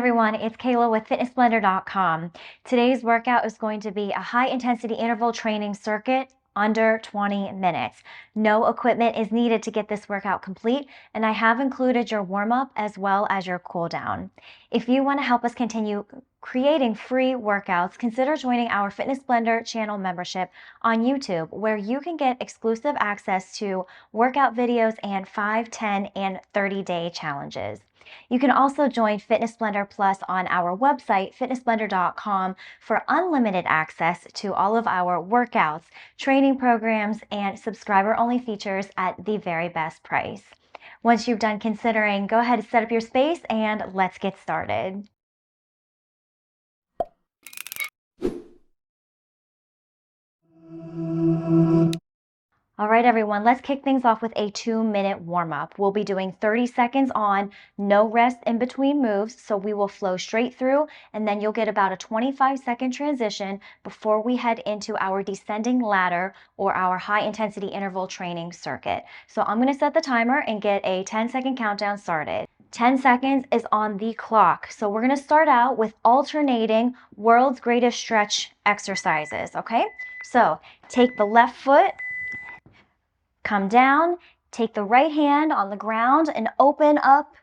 everyone, it's Kayla with fitnessblender.com. Today's workout is going to be a high intensity interval training circuit under 20 minutes. No equipment is needed to get this workout complete, and I have included your warm-up as well as your cool down. If you want to help us continue creating free workouts, consider joining our Fitness Blender channel membership on YouTube, where you can get exclusive access to workout videos and 5, 10, and 30-day challenges. You can also join Fitness Blender Plus on our website, fitnessblender.com, for unlimited access to all of our workouts, training programs, and subscriber-only features at the very best price. Once you've done considering, go ahead and set up your space and let's get started. All right, everyone, let's kick things off with a 2-minute warm-up. We'll be doing 30 seconds on, no rest in between moves, so we will flow straight through, and then you'll get about a 25-second transition before we head into our descending ladder or our high-intensity interval training circuit. So I'm going to set the timer and get a 10-second countdown started. 10 seconds is on the clock. So we're going to start out with alternating world's greatest stretch exercises, okay? So take the left foot, come down, take the right hand on the ground and open up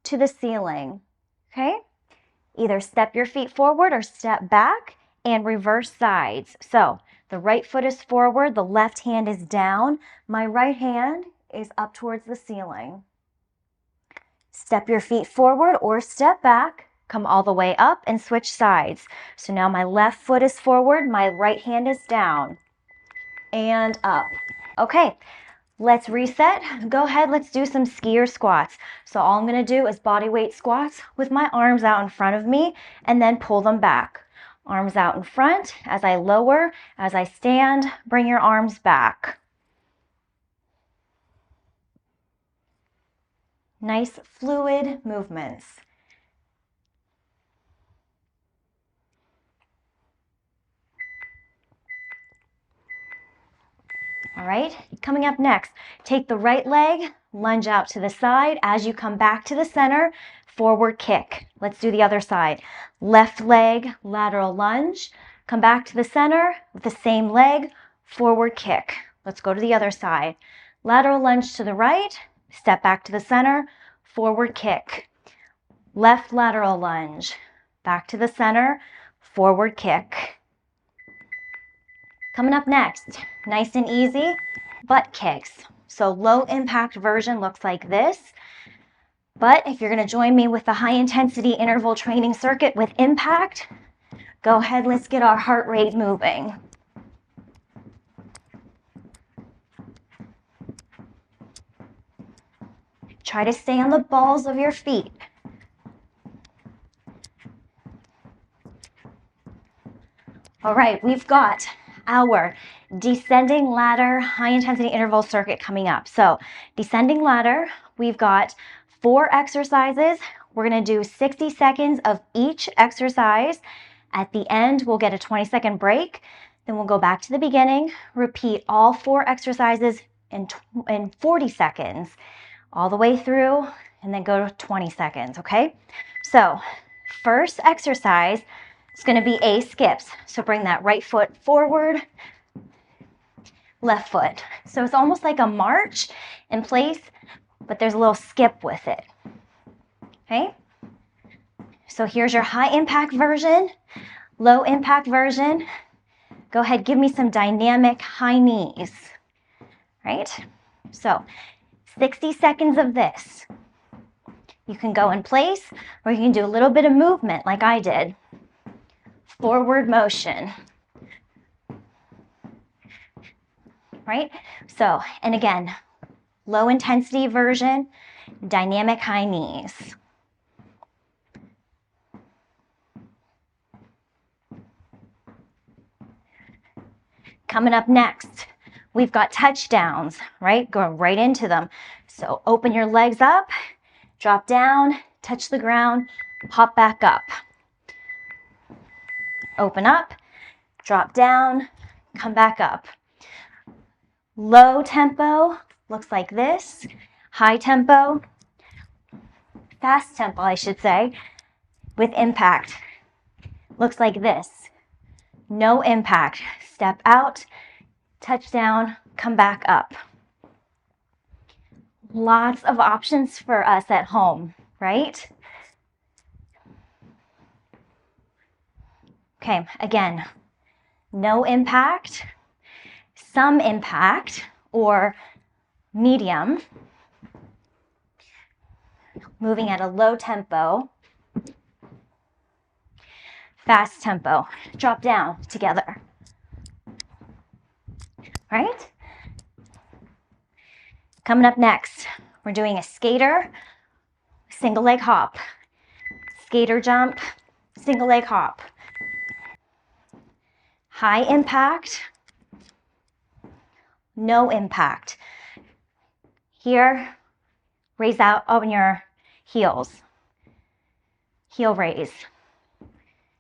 to the ceiling, okay? Either step your feet forward or step back and reverse sides. So the right foot is forward, the left hand is down, my right hand is up towards the ceiling. Step your feet forward or step back, come all the way up and switch sides. So now my left foot is forward, my right hand is down and up. Okay, let's reset. Go ahead, let's do some skier squats. So all I'm gonna do is body weight squats with my arms out in front of me and then pull them back. Arms out in front as I lower, as I stand, bring your arms back. Nice fluid movements. All right, coming up next, take the right leg, lunge out to the side. As you come back to the center, forward kick. Let's do the other side. Left leg, lateral lunge. Come back to the center with the same leg, forward kick. Let's go to the other side. Lateral lunge to the right, step back to the center, forward kick. Left lateral lunge, back to the center, forward kick. Coming up next, nice and easy, butt kicks. So low impact version looks like this. But if you're going to join me with the high intensity interval training circuit with impact, go ahead, let's get our heart rate moving. Try to stay on the balls of your feet. All right, we've got our descending ladder high intensity interval circuit coming up. So descending ladder, we've got 4 exercises. We're going to do 60 seconds of each exercise. At the end, we'll get a 20-second break. Then we'll go back to the beginning, repeat all 4 exercises in 40 seconds, all the way through, and then go to 20 seconds, okay? So first exercise, it's going to be A skips. So bring that right foot forward, left foot. So it's almost like a march in place, but there's a little skip with it. Okay? So here's your high impact version, low impact version. Go ahead, give me some dynamic high knees. Right? So 60 seconds of this. You can go in place, or you can do a little bit of movement like I did. Forward motion, right? So, and again, low intensity version, dynamic high knees. Coming up next, we've got touchdowns, right? Go right into them. So open your legs up, drop down, touch the ground, hop back up. Open up, drop down, come back up. Low tempo looks like this. High tempo, fast tempo I should say, with impact. Looks like this. No impact. Step out, touch down, come back up. Lots of options for us at home, right? Okay, again, no impact, some impact, or medium. Moving at a low tempo, fast tempo. Drop down together. Right? Coming up next, we're doing a skater, single leg hop, skater jump, single leg hop. High impact, no impact. Here, raise out on your heels. Heel raise.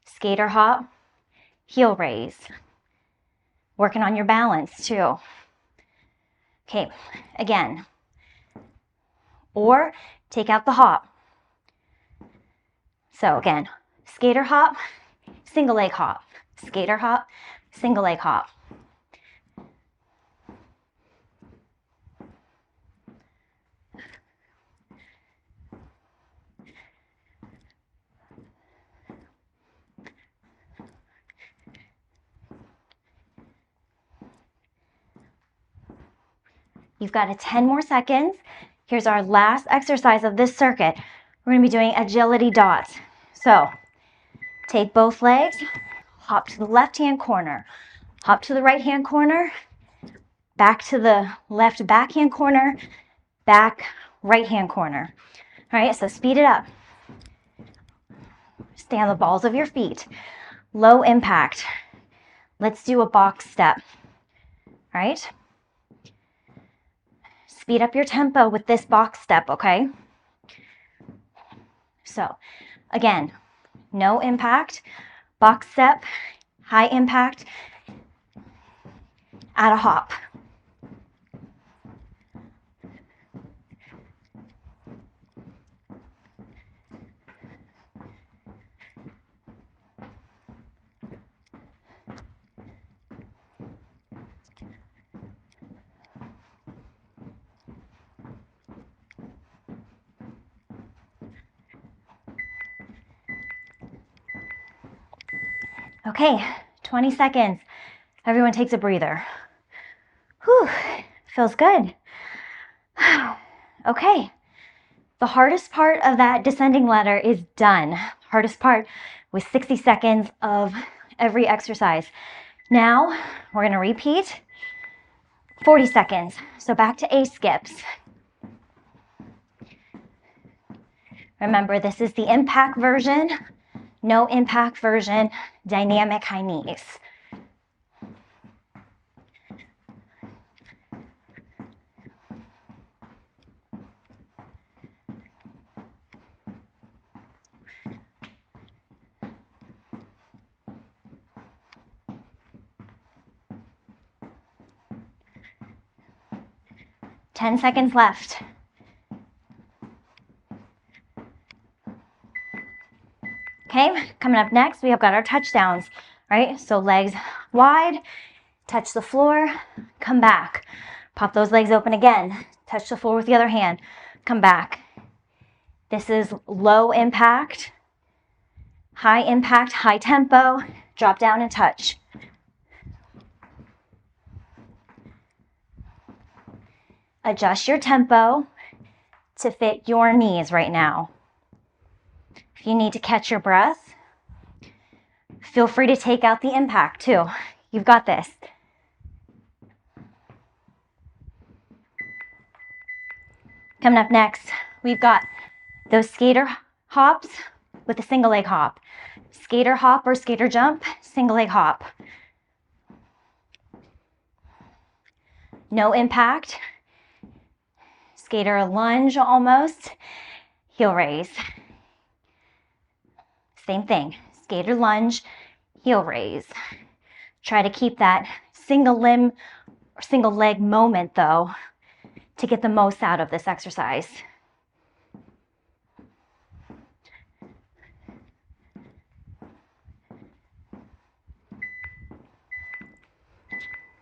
Skater hop, heel raise. Working on your balance too. Okay, again. Or take out the hop. So again, skater hop, single leg hop. Skater hop, single leg hop. You've got 10 more seconds. Here's our last exercise of this circuit. We're going to be doing agility dots. So take both legs, hop to the left-hand corner, hop to the right-hand corner, back to the left backhand corner, back right-hand corner. All right, so speed it up. Stay on the balls of your feet. Low impact. Let's do a box step. All right? Speed up your tempo with this box step, okay? So, again, no impact, box step, high impact, add a hop. Okay, 20 seconds. Everyone takes a breather. Whew, feels good. Okay, the hardest part of that descending ladder is done. Hardest part was 60 seconds of every exercise. Now, we're gonna repeat 40 seconds. So back to A skips. Remember, this is the impact version, no impact version, dynamic high knees. Ten seconds left. Okay, coming up next, we have got our touchdowns, right? So legs wide, touch the floor, come back. Pop those legs open again. Touch the floor with the other hand, come back. This is low impact, high tempo, drop down and touch. Adjust your tempo to fit your knees right now. If you need to catch your breath, feel free to take out the impact too. You've got this. Coming up next, we've got those skater hops with a single leg hop. Skater hop or skater jump, single leg hop. No impact. Skater lunge almost. Heel raise. Same thing, skater lunge, heel raise. Try to keep that single limb or single leg moment though to get the most out of this exercise.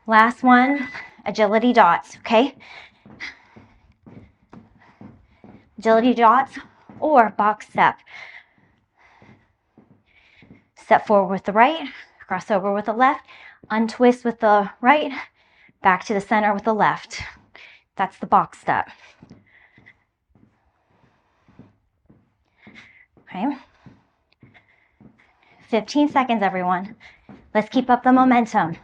Last one, agility dots, okay? Agility dots or box step. Step forward with the right, cross over with the left, untwist with the right, back to the center with the left. That's the box step. Okay. 15 seconds, everyone. Let's keep up the momentum.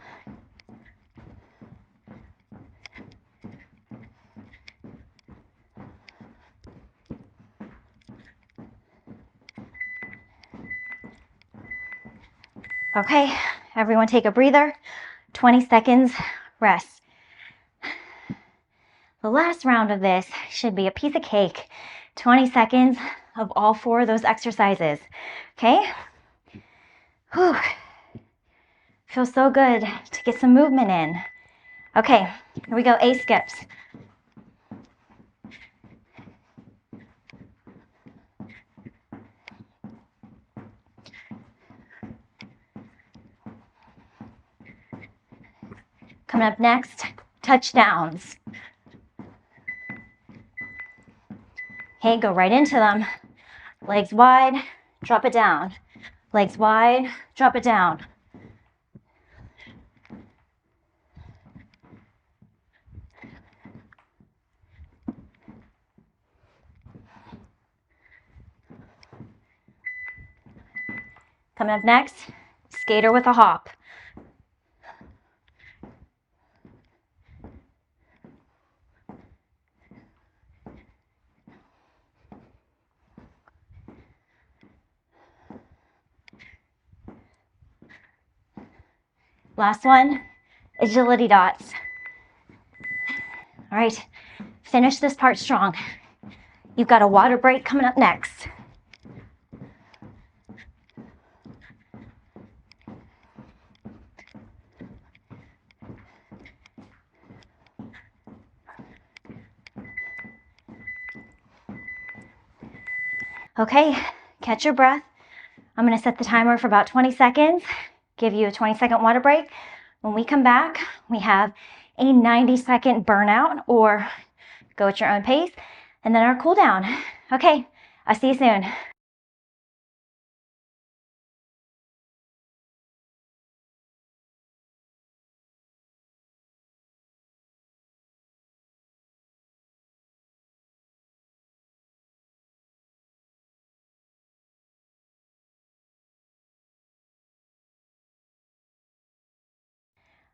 Okay, everyone take a breather. 20 seconds, rest. The last round of this should be a piece of cake. 20 seconds of all 4 of those exercises. Okay? Whew. Feels so good to get some movement in. Okay, here we go, A skips. Coming up next, touchdowns. Okay, go right into them. Legs wide, drop it down. Legs wide, drop it down. Coming up next, skater with a hop. Last one, agility dots. All right, finish this part strong. You've got a water break coming up next. Okay, catch your breath. I'm gonna set the timer for about 20 seconds, give you a 20-second water break. When we come back, we have a 90-second burnout or go at your own pace, and then our cool down. Okay, I'll see you soon.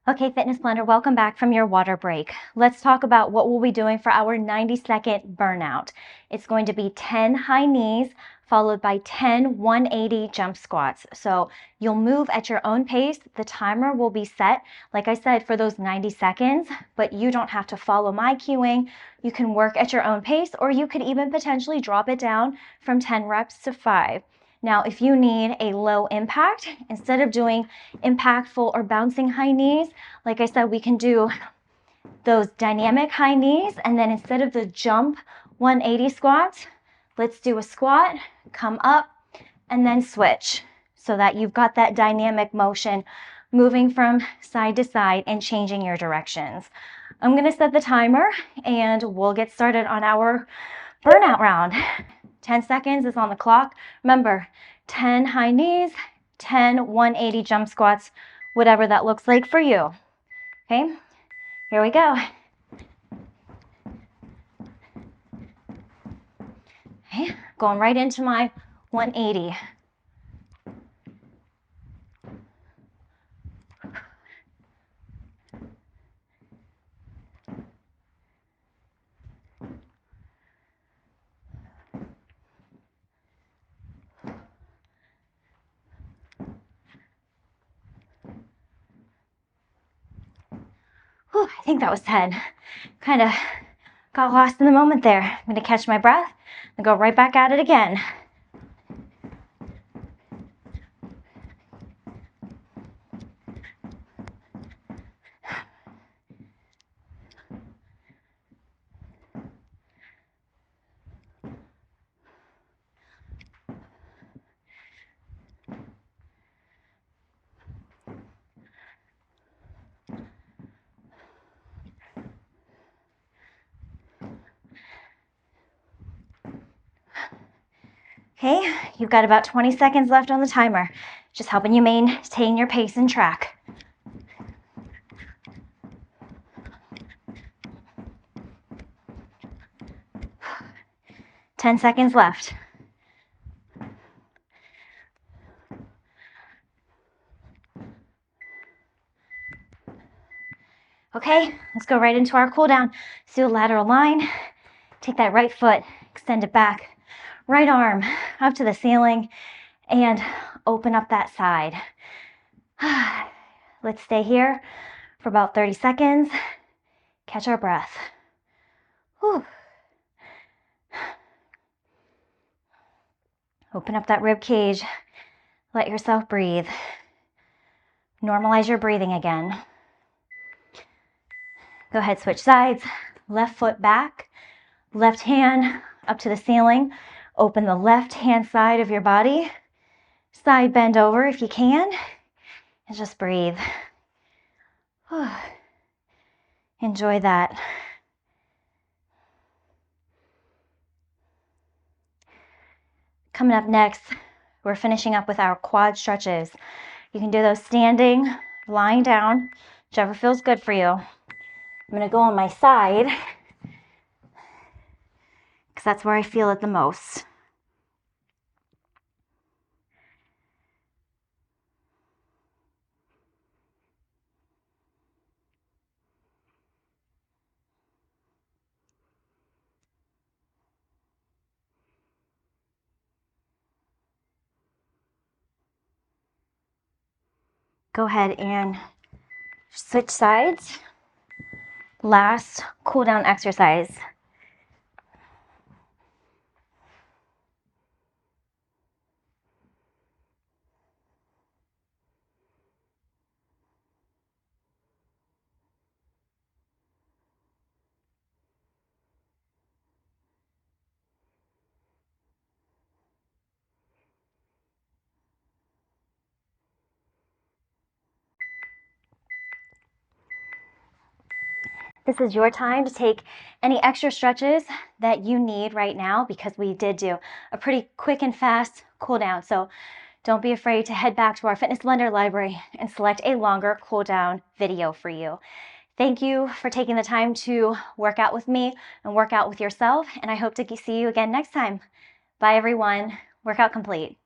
Okay, Fitness Blender, welcome back from your water break. Let's talk about what we'll be doing for our 90-second burnout. It's going to be 10 high knees followed by 10 180 jump squats. So you'll move at your own pace. The timer will be set, like I said, for those 90 seconds, but you don't have to follow my cueing. You can work at your own pace, or you could even potentially drop it down from 10 reps to 5. Now, if you need a low impact, instead of doing impactful or bouncing high knees, like I said, we can do those dynamic high knees, and then instead of the jump 180 squats, let's do a squat, come up, and then switch so that you've got that dynamic motion moving from side to side and changing your directions. I'm gonna set the timer and we'll get started on our burnout round. 10 seconds is on the clock. Remember, 10 high knees, 10 180 jump squats, whatever that looks like for you. Okay, here we go. Okay, going right into my 180. Whew, I think that was 10. Kind of got lost in the moment there. I'm going to catch my breath and go right back at it again. Okay, you've got about 20 seconds left on the timer. Just helping you maintain your pace and track. Ten seconds left. Okay, let's go right into our cool down. Let's do a lateral line. Take that right foot, extend it back. Right arm up to the ceiling and open up that side. Let's stay here for about 30 seconds. Catch our breath. Whew. Open up that rib cage. Let yourself breathe. Normalize your breathing again. Go ahead, switch sides. Left foot back, left hand up to the ceiling. Open the left hand side of your body. Side bend over if you can. And just breathe. Enjoy that. Coming up next, we're finishing up with our quad stretches. You can do those standing, lying down, whichever feels good for you. I'm going to go on my side because that's where I feel it the most. Go ahead and switch sides. Last cool down exercise. This is your time to take any extra stretches that you need right now because we did do a pretty quick and fast cool down. So don't be afraid to head back to our Fitness Blender library and select a longer cool down video for you. Thank you for taking the time to work out with me and work out with yourself, and I hope to see you again next time. Bye everyone. Workout complete.